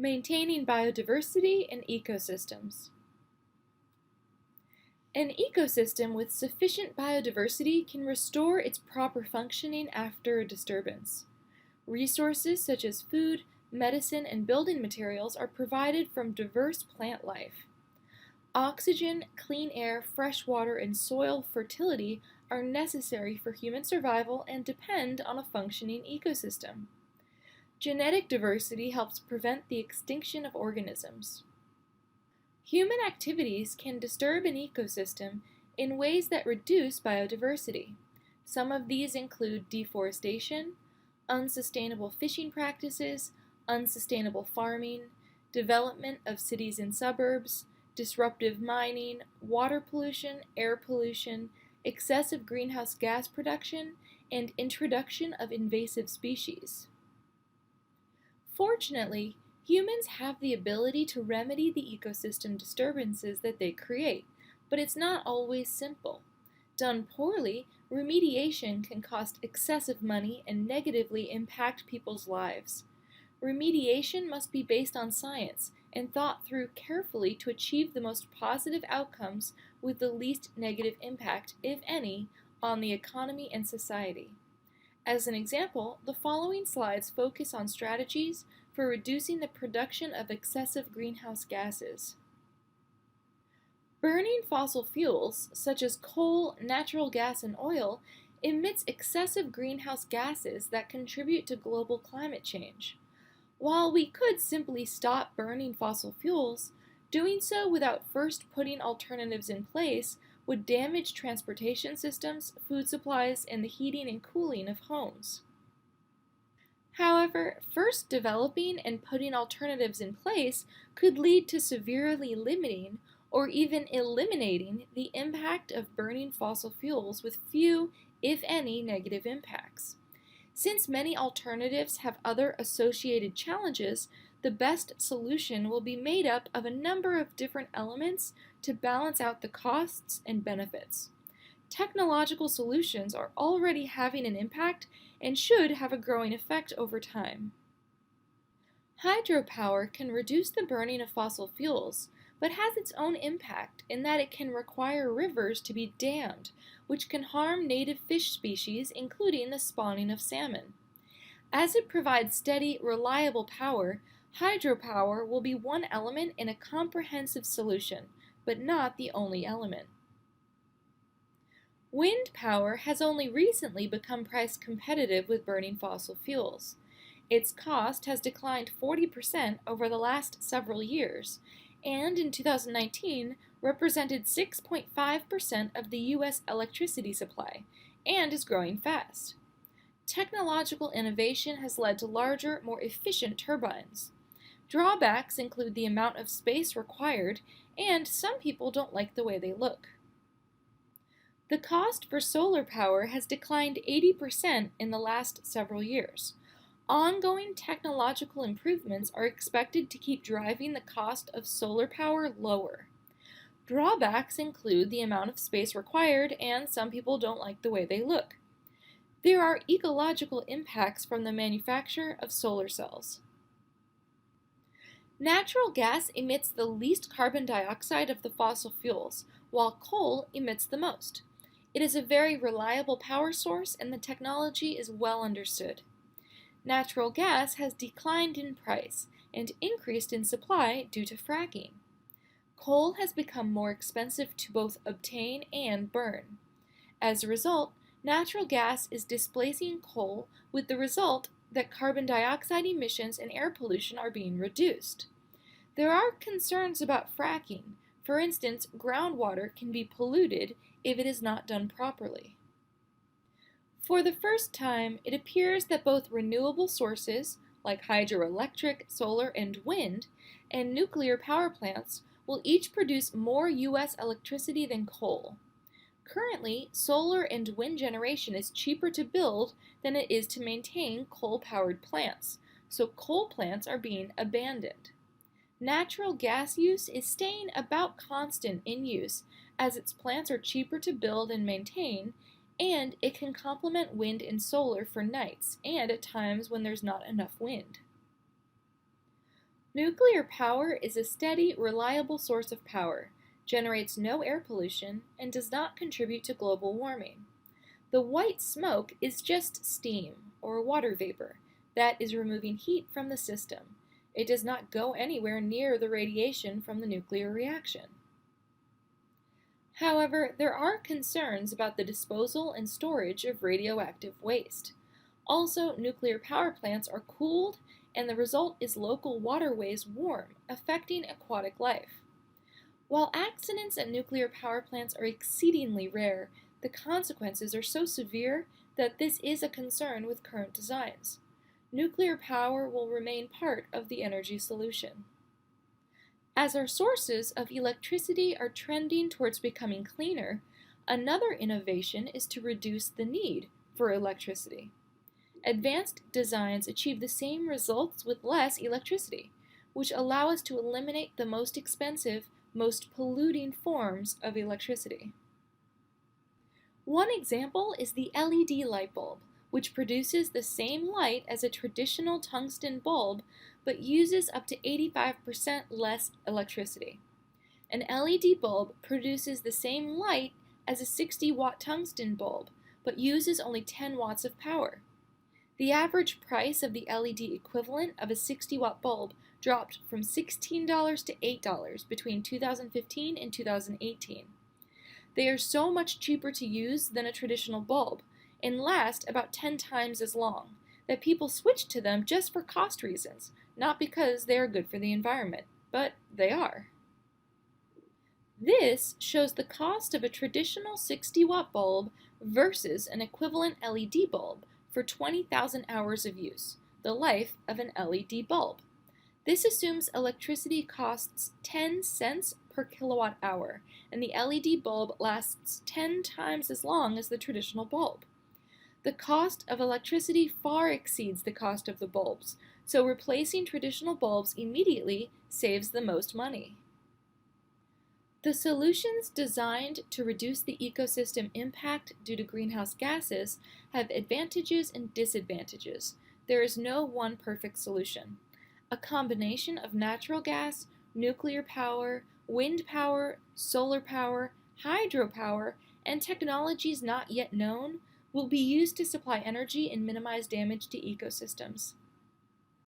Maintaining biodiversity and ecosystems. An ecosystem with sufficient biodiversity can restore its proper functioning after a disturbance. Resources such as food, medicine, and building materials are provided from diverse plant life. Oxygen, clean air, fresh water, and soil fertility are necessary for human survival and depend on a functioning ecosystem. Genetic diversity helps prevent the extinction of organisms. Human activities can disturb an ecosystem in ways that reduce biodiversity. Some of these include deforestation, unsustainable fishing practices, unsustainable farming, development of cities and suburbs, disruptive mining, water pollution, air pollution, excessive greenhouse gas production, and introduction of invasive species. Fortunately, humans have the ability to remedy the ecosystem disturbances that they create, but it's not always simple. Done poorly, remediation can cost excessive money and negatively impact people's lives. Remediation must be based on science and thought through carefully to achieve the most positive outcomes with the least negative impact, if any, on the economy and society. As an example, the following slides focus on strategies for reducing the production of excessive greenhouse gases. Burning fossil fuels, such as coal, natural gas, and oil, emits excessive greenhouse gases that contribute to global climate change. While we could simply stop burning fossil fuels, doing so without first putting alternatives in place would damage transportation systems, food supplies, and the heating and cooling of homes. However, first developing and putting alternatives in place could lead to severely limiting or even eliminating the impact of burning fossil fuels with few, if any, negative impacts. Since many alternatives have other associated challenges, the best solution will be made up of a number of different elements to balance out the costs and benefits. Technological solutions are already having an impact and should have a growing effect over time. Hydropower can reduce the burning of fossil fuels, but has its own impact in that it can require rivers to be dammed, which can harm native fish species, including the spawning of salmon. As it provides steady, reliable power, hydropower will be one element in a comprehensive solution, but not the only element. Wind power has only recently become price competitive with burning fossil fuels. Its cost has declined 40% over the last several years, and in 2019 represented 6.5% of the U.S. electricity supply, and is growing fast. Technological innovation has led to larger, more efficient turbines. Drawbacks include the amount of space required, and some people don't like the way they look. The cost for solar power has declined 80% in the last several years. Ongoing technological improvements are expected to keep driving the cost of solar power lower. Drawbacks include the amount of space required, and some people don't like the way they look. There are ecological impacts from the manufacture of solar cells. Natural gas emits the least carbon dioxide of the fossil fuels, while coal emits the most. It is a very reliable power source, and the technology is well understood. Natural gas has declined in price and increased in supply due to fracking. Coal has become more expensive to both obtain and burn. As a result, natural gas is displacing coal, with the result that carbon dioxide emissions and air pollution are being reduced. There are concerns about fracking. For instance, groundwater can be polluted if it is not done properly. For the first time, it appears that both renewable sources, like hydroelectric, solar, and wind, and nuclear power plants will each produce more U.S. electricity than coal. Currently, solar and wind generation is cheaper to build than it is to maintain coal-powered plants, so coal plants are being abandoned. Natural gas use is staying about constant in use, as its plants are cheaper to build and maintain, and it can complement wind and solar for nights and at times when there's not enough wind. Nuclear power is a steady, reliable source of power, generates no air pollution, and does not contribute to global warming. The white smoke is just steam, or water vapor, that is removing heat from the system. It does not go anywhere near the radiation from the nuclear reaction. However, there are concerns about the disposal and storage of radioactive waste. Also, nuclear power plants are cooled, and the result is local waterways warm, affecting aquatic life. While accidents at nuclear power plants are exceedingly rare, the consequences are so severe that this is a concern with current designs. Nuclear power will remain part of the energy solution. As our sources of electricity are trending towards becoming cleaner, another innovation is to reduce the need for electricity. Advanced designs achieve the same results with less electricity, which allow us to eliminate the most expensive, most polluting forms of electricity. One example is the LED light bulb, which produces the same light as a traditional tungsten bulb but uses up to 85% less electricity. An LED bulb produces the same light as a 60-watt tungsten bulb but uses only 10 watts of power. The average price of the LED equivalent of a 60-watt bulb dropped from $16 to $8 between 2015 and 2018. They are so much cheaper to use than a traditional bulb and last about 10 times as long that people switch to them just for cost reasons, not because they are good for the environment, but they are. This shows the cost of a traditional 60-watt bulb versus an equivalent LED bulb for 20,000 hours of use, the life of an LED bulb. This assumes electricity costs 10 cents per kilowatt hour, and the LED bulb lasts 10 times as long as the traditional bulb. The cost of electricity far exceeds the cost of the bulbs, so replacing traditional bulbs immediately saves the most money. The solutions designed to reduce the ecosystem impact due to greenhouse gases have advantages and disadvantages. There is no one perfect solution. A combination of natural gas, nuclear power, wind power, solar power, hydropower, and technologies not yet known will be used to supply energy and minimize damage to ecosystems.